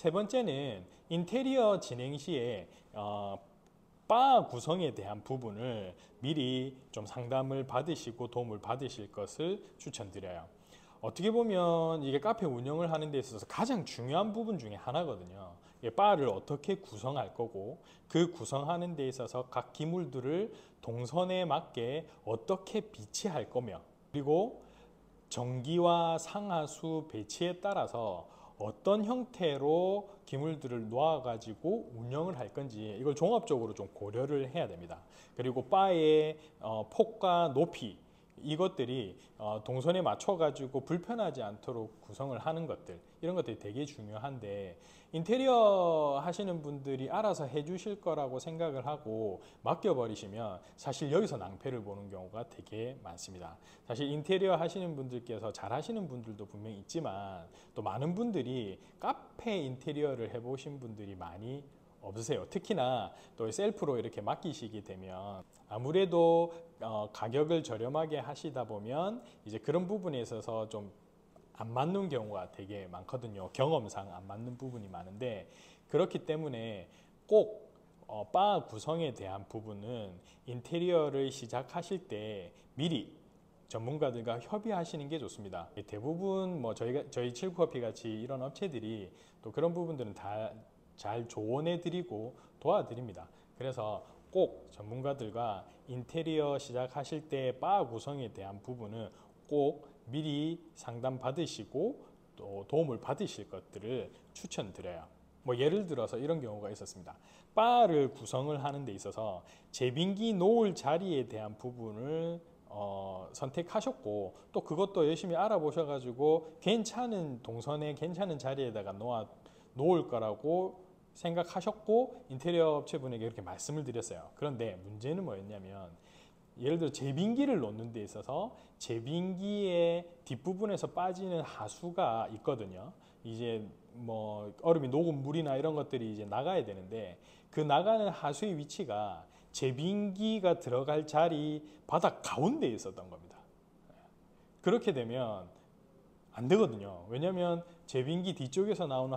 세 번째는 인테리어 진행 시에 바 구성에 대한 부분을 미리 좀 상담을 받으시고 도움을 받으실 것을 추천드려요. 어떻게 보면 이게 카페 운영을 하는 데 있어서 가장 중요한 부분 중에 하나거든요. 바를 어떻게 구성할 거고 그 구성하는 데 있어서 각 기물들을 동선에 맞게 어떻게 비치할 거며, 그리고 전기와 상하수 배치에 따라서 어떤 형태로 기물들을 놓아가지고 운영을 할 건지 이걸 종합적으로 좀 고려를 해야 됩니다. 그리고 바의 폭과 높이, 이것들이 동선에 맞춰가지고 불편하지 않도록 구성을 하는 것들, 이런 것들이 되게 중요한데, 인테리어 하시는 분들이 알아서 해주실 거라고 생각을 하고 맡겨버리시면 사실 여기서 낭패를 보는 경우가 되게 많습니다. 사실 인테리어 하시는 분들께서 잘 하시는 분들도 분명히 있지만 또 많은 분들이 카페 인테리어를 해보신 분들이 많이 없으세요. 특히나 또 셀프로 이렇게 맡기시게 되면 아무래도 가격을 저렴하게 하시다 보면 이제 그런 부분에 있어서 좀 안 맞는 경우가 되게 많거든요. 경험상 안 맞는 부분이 많은데, 그렇기 때문에 꼭 바 구성에 대한 부분은 인테리어를 시작하실 때 미리 전문가들과 협의하시는 게 좋습니다. 대부분 저희 칠커피 같이 이런 업체들이 또 그런 부분들은 다 잘 조언해 드리고 도와드립니다. 그래서 꼭 전문가들과 인테리어 시작하실 때 바 구성에 대한 부분은 꼭 미리 상담 받으시고 또 도움을 받으실 것들을 추천드려요. 예를 들어서 이런 경우가 있었습니다. 바를 구성을 하는 데 있어서 제빙기 놓을 자리에 대한 부분을 선택하셨고, 또 그것도 열심히 알아보셔가지고 괜찮은 동선에 괜찮은 자리에다가 놓을 거라고 생각하셨고 인테리어 업체분에게 이렇게 말씀을 드렸어요. 그런데 문제는 뭐였냐면, 예를 들어 제빙기를 놓는 데 있어서 제빙기의 뒷부분에서 빠지는 하수가 있거든요. 이제 얼음이 녹은 물이나 이런 것들이 이제 나가야 되는데, 그 나가는 하수의 위치가 제빙기가 들어갈 자리 바닥 가운데에 있었던 겁니다. 그렇게 되면 안 되거든요. 왜냐하면 제빙기 뒤쪽에서 나오는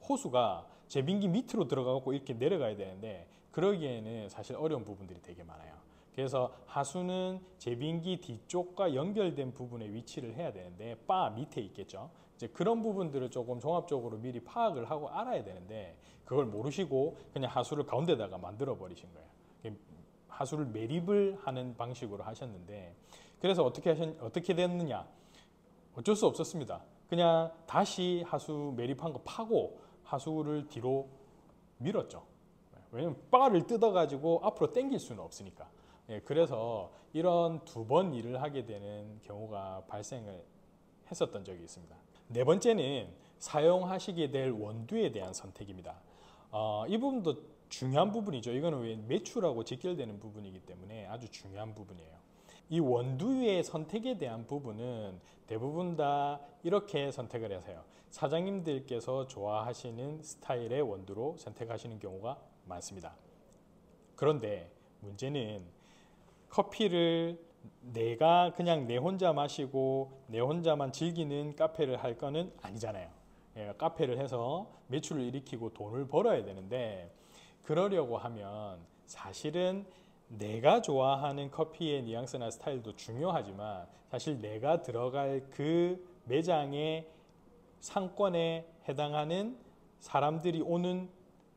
호수가 제빙기 밑으로 들어가고 이렇게 내려가야 되는데, 그러기에는 사실 어려운 부분들이 되게 많아요. 그래서 하수는 제빙기 뒤쪽과 연결된 부분에 위치를 해야 되는데 바 밑에 있겠죠. 이제 그런 부분들을 조금 종합적으로 미리 파악을 하고 알아야 되는데, 그걸 모르시고 그냥 하수를 가운데다가 만들어 버리신 거예요. 하수를 매립을 하는 방식으로 하셨는데, 그래서 어떻게 됐느냐? 어쩔 수 없었습니다. 그냥 다시 하수 매립한 거 파고 하수를 뒤로 밀었죠. 왜냐면 바를 뜯어가지고 앞으로 당길 수는 없으니까. 그래서 이런 두 번 일을 하게 되는 경우가 발생을 했었던 적이 있습니다. 네 번째는 사용하시게 될 원두에 대한 선택입니다. 이 부분도 중요한 부분이죠. 이거는 왜 매출하고 직결되는 부분이기 때문에 아주 중요한 부분이에요. 이 원두의 선택에 대한 부분은 대부분 다 이렇게 선택을 하세요. 사장님들께서 좋아하시는 스타일의 원두로 선택하시는 경우가 많습니다. 그런데 문제는 커피를 내가 그냥 내 혼자 마시고 내 혼자만 즐기는 카페를 할 거는 아니잖아요. 카페를 해서 매출을 일으키고 돈을 벌어야 되는데, 그러려고 하면 사실은 내가 좋아하는 커피의 뉘앙스나 스타일도 중요하지만 사실 내가 들어갈 그 매장의 상권에 해당하는 사람들이 오는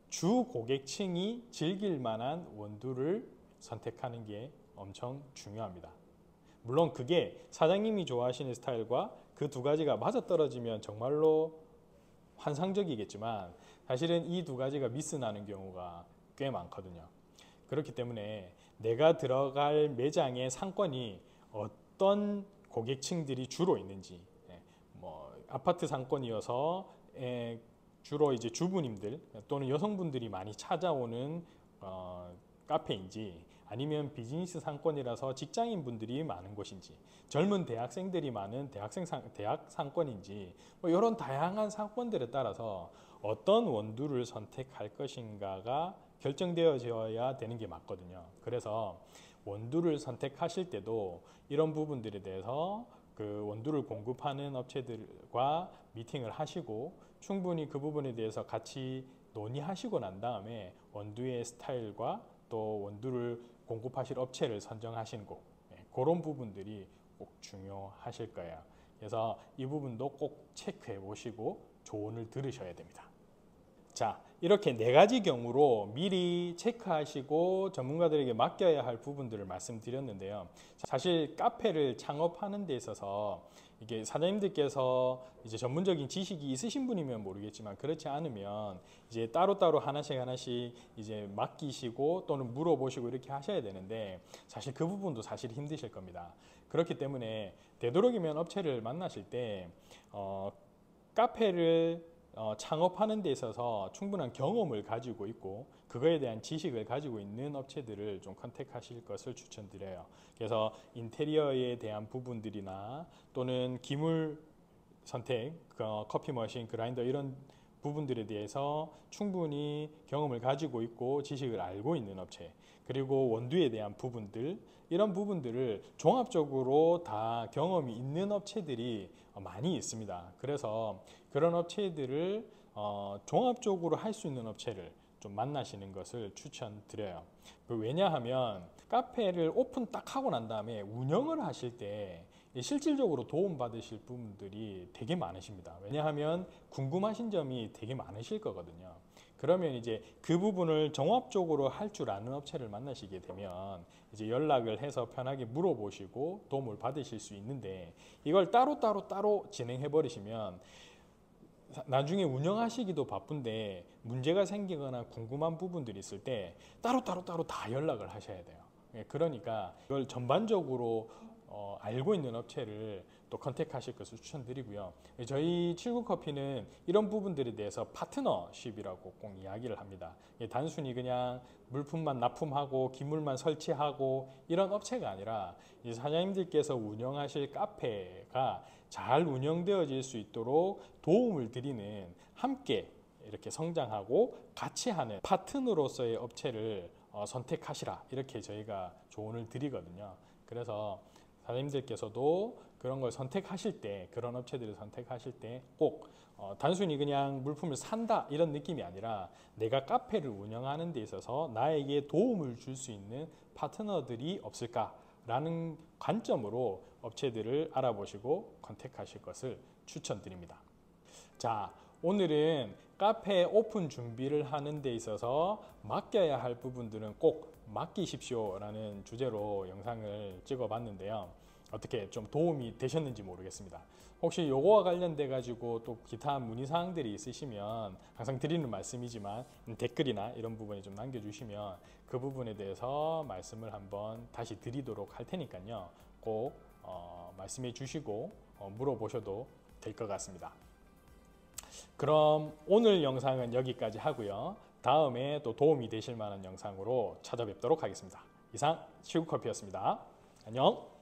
주 고객층이 즐길 만한 원두를 선택하는 게 엄청 중요합니다. 물론 그게 사장님이 좋아하시는 스타일과 그 두 가지가 맞아떨어지면 정말로 환상적이겠지만 사실은 이 두 가지가 미스나는 경우가 꽤 많거든요. 그렇기 때문에 내가 들어갈 매장의 상권이 어떤 고객층들이 주로 있는지, 아파트 상권이어서 주로 이제 주부님들 또는 여성분들이 많이 찾아오는 카페인지, 아니면 비즈니스 상권이라서 직장인분들이 많은 곳인지, 젊은 대학생들이 많은 대학 상권인지, 이런 다양한 상권들에 따라서 어떤 원두를 선택할 것인가가 결정되어져야 되는 게 맞거든요. 그래서 원두를 선택하실 때도 이런 부분들에 대해서 그 원두를 공급하는 업체들과 미팅을 하시고 충분히 그 부분에 대해서 같이 논의하시고 난 다음에 원두의 스타일과 또 원두를 공급하실 업체를 선정하시는 거, 그런 부분들이 꼭 중요하실 거예요. 그래서 이 부분도 꼭 체크해 보시고 조언을 들으셔야 됩니다. 자, 이렇게 4가지 경우로 미리 체크하시고 전문가들에게 맡겨야 할 부분들을 말씀드렸는데요. 사실 카페를 창업하는 데 있어서 이게 사장님들께서 이제 전문적인 지식이 있으신 분이면 모르겠지만 그렇지 않으면 이제 따로따로 하나씩 이제 맡기시고 또는 물어보시고 이렇게 하셔야 되는데 사실 그 부분도 사실 힘드실 겁니다. 그렇기 때문에 되도록이면 업체를 만나실 때 카페를 창업하는 데 있어서 충분한 경험을 가지고 있고 그거에 대한 지식을 가지고 있는 업체들을 좀 컨택하실 것을 추천드려요. 그래서 인테리어에 대한 부분들이나 또는 기물 선택, 커피 머신, 그라인더 이런 부분들에 대해서 충분히 경험을 가지고 있고 지식을 알고 있는 업체, 그리고 원두에 대한 부분들, 이런 부분들을 종합적으로 다 경험이 있는 업체들이 많이 있습니다. 그래서 그런 업체들을 종합적으로 할 수 있는 업체를 좀 만나시는 것을 추천드려요. 왜냐하면 카페를 오픈 딱 하고 난 다음에 운영을 하실 때 실질적으로 도움받으실 부분들이 되게 많으십니다. 왜냐하면 궁금하신 점이 되게 많으실 거거든요. 그러면 이제 그 부분을 종합적으로 할 줄 아는 업체를 만나시게 되면 이제 연락을 해서 편하게 물어보시고 도움을 받으실 수 있는데 이걸 따로 진행해 버리시면 나중에 운영하시기도 바쁜데 문제가 생기거나 궁금한 부분들이 있을 때 따로 다 연락을 하셔야 돼요. 그러니까 이걸 전반적으로 알고 있는 업체를 또 컨택하실 것을 추천드리고요. 저희 79커피는 이런 부분들에 대해서 파트너십이라고 꼭 이야기를 합니다. 단순히 그냥 물품만 납품하고 기물만 설치하고 이런 업체가 아니라 사장님들께서 운영하실 카페가 잘 운영되어질 수 있도록 도움을 드리는, 함께 이렇게 성장하고 같이 하는 파트너로서의 업체를 선택하시라, 이렇게 저희가 조언을 드리거든요. 그래서 사장님들께서도 그런 걸 선택하실 때, 그런 업체들을 선택하실 때 꼭 단순히 그냥 물품을 산다 이런 느낌이 아니라 내가 카페를 운영하는 데 있어서 나에게 도움을 줄 수 있는 파트너들이 없을까라는 관점으로 업체들을 알아보시고 컨택하실 것을 추천드립니다. 자, 오늘은 카페 오픈 준비를 하는 데 있어서 맡겨야 할 부분들은 꼭 맡기십시오 라는 주제로 영상을 찍어 봤는데요. 어떻게 좀 도움이 되셨는지 모르겠습니다. 혹시 요거와 관련돼 가지고 또 기타 문의사항들이 있으시면 항상 드리는 말씀이지만 댓글이나 이런 부분에 좀 남겨주시면 그 부분에 대해서 말씀을 한번 다시 드리도록 할 테니까요. 꼭 말씀해 주시고 물어보셔도 될 것 같습니다. 그럼 오늘 영상은 여기까지 하고요. 다음에 또 도움이 되실 만한 영상으로 찾아뵙도록 하겠습니다. 이상 79커피였습니다. 안녕.